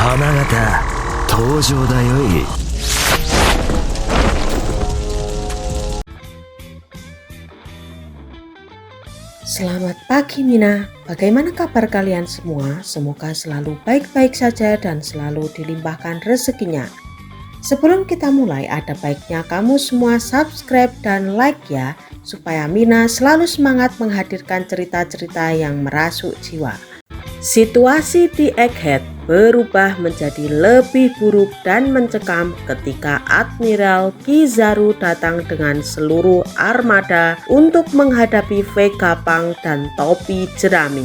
花形登場だよい。Selamat pagi Mina, bagaimana kabar kalian semua? Semoga selalu baik-baik saja dan selalu dilimpahkan rezekinya. Sebelum kita mulai, ada baiknya kamu semua subscribe dan like ya, supaya Mina selalu semangat menghadirkan cerita-cerita yang merasuk jiwa. Situasi di Egghead berubah menjadi lebih buruk dan mencekam ketika Admiral Kizaru datang dengan seluruh armada untuk menghadapi Vegapunk dan topi jerami.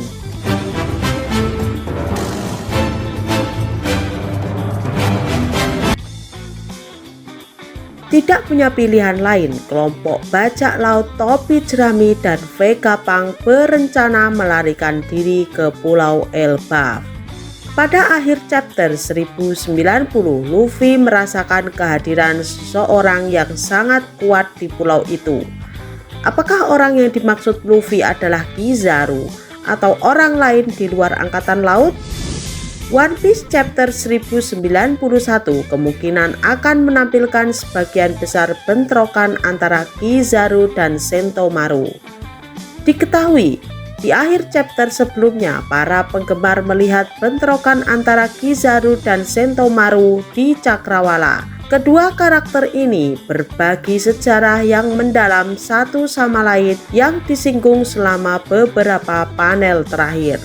Tidak punya pilihan lain, kelompok bajak laut topi jerami dan Vegapunk berencana melarikan diri ke Pulau Elbaf. Pada akhir chapter 1090, Luffy merasakan kehadiran seseorang yang sangat kuat di pulau itu. Apakah orang yang dimaksud Luffy adalah Kizaru atau orang lain di luar angkatan laut? One Piece chapter 1091 kemungkinan akan menampilkan sebagian besar bentrokan antara Kizaru dan Sentomaru. Diketahui, di akhir chapter sebelumnya para penggemar melihat bentrokan antara Kizaru dan Sentomaru di Cakrawala. Kedua karakter ini berbagi sejarah yang mendalam satu sama lain yang disinggung selama beberapa panel terakhir.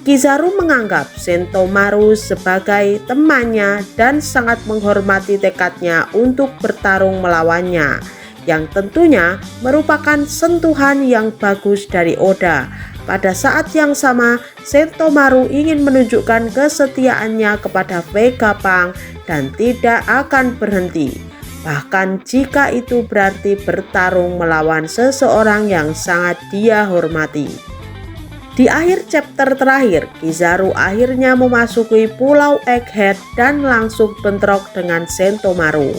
Kizaru menganggap Sentomaru sebagai temannya dan sangat menghormati tekadnya untuk bertarung melawannya, yang tentunya merupakan sentuhan yang bagus dari Oda. Pada saat yang sama, Sentomaru ingin menunjukkan kesetiaannya kepada Vegapunk dan tidak akan berhenti, bahkan jika itu berarti bertarung melawan seseorang yang sangat dia hormati. Di akhir chapter terakhir, Kizaru akhirnya memasuki Pulau Egghead dan langsung bentrok dengan Sentomaru.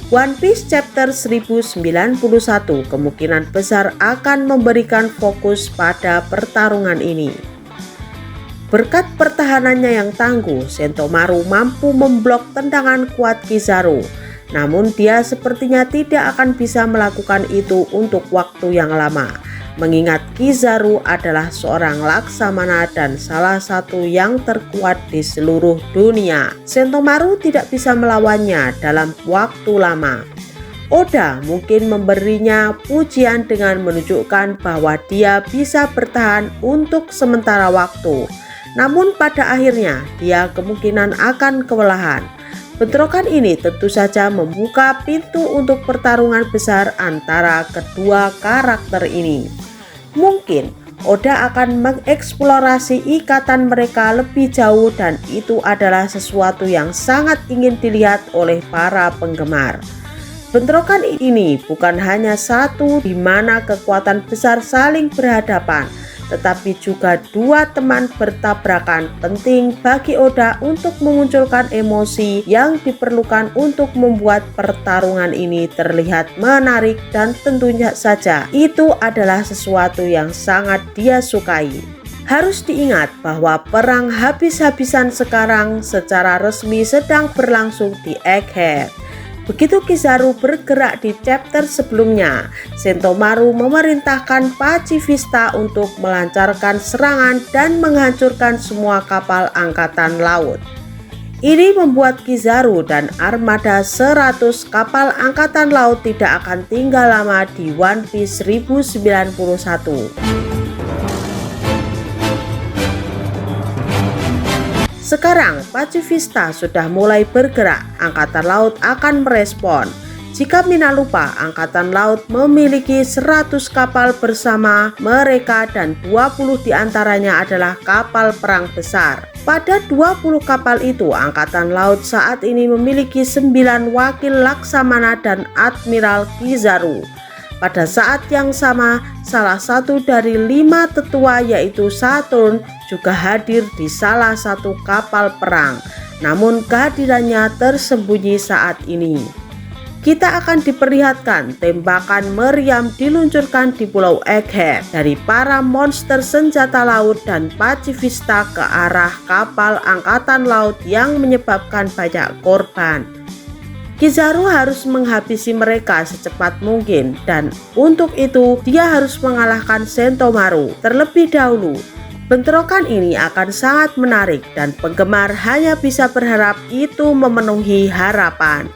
One Piece chapter 1091 kemungkinan besar akan memberikan fokus pada pertarungan ini. Berkat pertahanannya yang tangguh, Sentomaru mampu memblok tendangan kuat Kizaru. Namun dia sepertinya tidak akan bisa melakukan itu untuk waktu yang lama, mengingat Kizaru adalah seorang laksamana dan salah satu yang terkuat di seluruh dunia. Sentomaru tidak bisa melawannya dalam waktu lama. Oda mungkin memberinya pujian dengan menunjukkan bahwa dia bisa bertahan untuk sementara waktu. Namun pada akhirnya dia kemungkinan akan kewalahan. Bentrokan ini tentu saja membuka pintu untuk pertarungan besar antara kedua karakter ini. Mungkin Oda akan mengeksplorasi ikatan mereka lebih jauh dan itu adalah sesuatu yang sangat ingin dilihat oleh para penggemar. Bentrokan ini bukan hanya satu di mana kekuatan besar saling berhadapan, tetapi juga dua teman bertabrakan penting bagi Oda untuk memunculkan emosi yang diperlukan untuk membuat pertarungan ini terlihat menarik dan tentunya saja itu adalah sesuatu yang sangat dia sukai. Harus diingat bahwa perang habis-habisan sekarang secara resmi sedang berlangsung di Egghead. Begitu Kizaru bergerak di chapter sebelumnya, Sentomaru memerintahkan Pacifista untuk melancarkan serangan dan menghancurkan semua kapal angkatan laut. Ini membuat Kizaru dan armada 100 kapal angkatan laut tidak akan tinggal lama di One Piece 1091. Sekarang Pacifista sudah mulai bergerak, Angkatan Laut akan merespon. Jika Mina lupa, Angkatan Laut memiliki 100 kapal bersama mereka dan 20 diantaranya adalah kapal perang besar. Pada 20 kapal itu, Angkatan Laut saat ini memiliki 9 wakil laksamana dan Admiral Kizaru. Pada saat yang sama, salah satu dari 5 tetua yaitu Saturn juga hadir di salah satu kapal perang. Namun kehadirannya tersembunyi saat ini. kita akan diperlihatkan tembakan meriam diluncurkan di Pulau Egghead dari para monster senjata laut dan pacifista ke arah kapal angkatan laut yang menyebabkan banyak korban. Kizaru harus menghabisi mereka secepat mungkin dan untuk itu dia harus mengalahkan Sentomaru terlebih dahulu. Bentrokan ini akan sangat menarik dan penggemar hanya bisa berharap itu memenuhi harapan.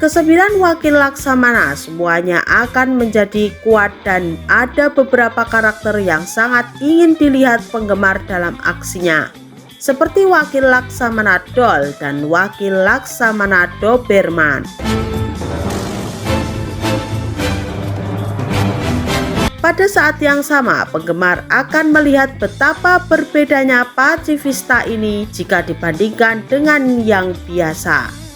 Kesembilan wakil Laksamana semuanya akan menjadi kuat dan ada beberapa karakter yang sangat ingin dilihat penggemar dalam aksinya. Seperti wakil Laksamana Doll dan wakil Laksamana Doberman. Pada saat yang sama, penggemar akan melihat betapa berbedanya pacifista ini jika dibandingkan dengan yang biasa.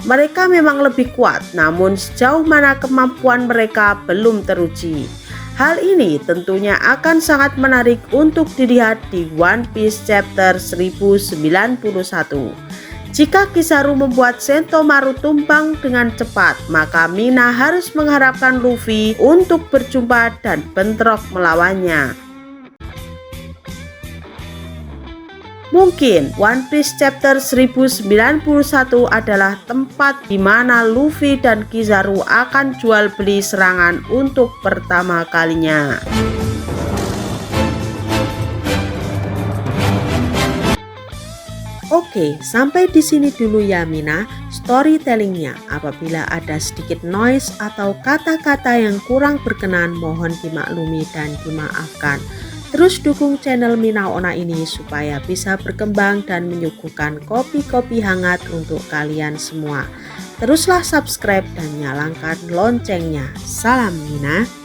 Mereka memang lebih kuat, namun sejauh mana kemampuan mereka belum teruji. Hal ini tentunya akan sangat menarik untuk dilihat di One Piece Chapter 1091. Jika Kizaru membuat Sentomaru tumbang dengan cepat, maka Mina harus mengharapkan Luffy untuk berjumpa dan bentrok melawannya. Mungkin One Piece Chapter 1091 adalah tempat di mana Luffy dan Kizaru akan jual beli serangan untuk pertama kalinya. Oke, sampai di sini dulu ya Mina storytellingnya. Apabila ada sedikit noise atau kata-kata yang kurang berkenan, mohon dimaklumi dan dimaafkan. Terus dukung channel Mina Onna ini supaya bisa berkembang dan menyuguhkan kopi-kopi hangat untuk kalian semua. Teruslah subscribe dan nyalakan loncengnya. Salam Mina.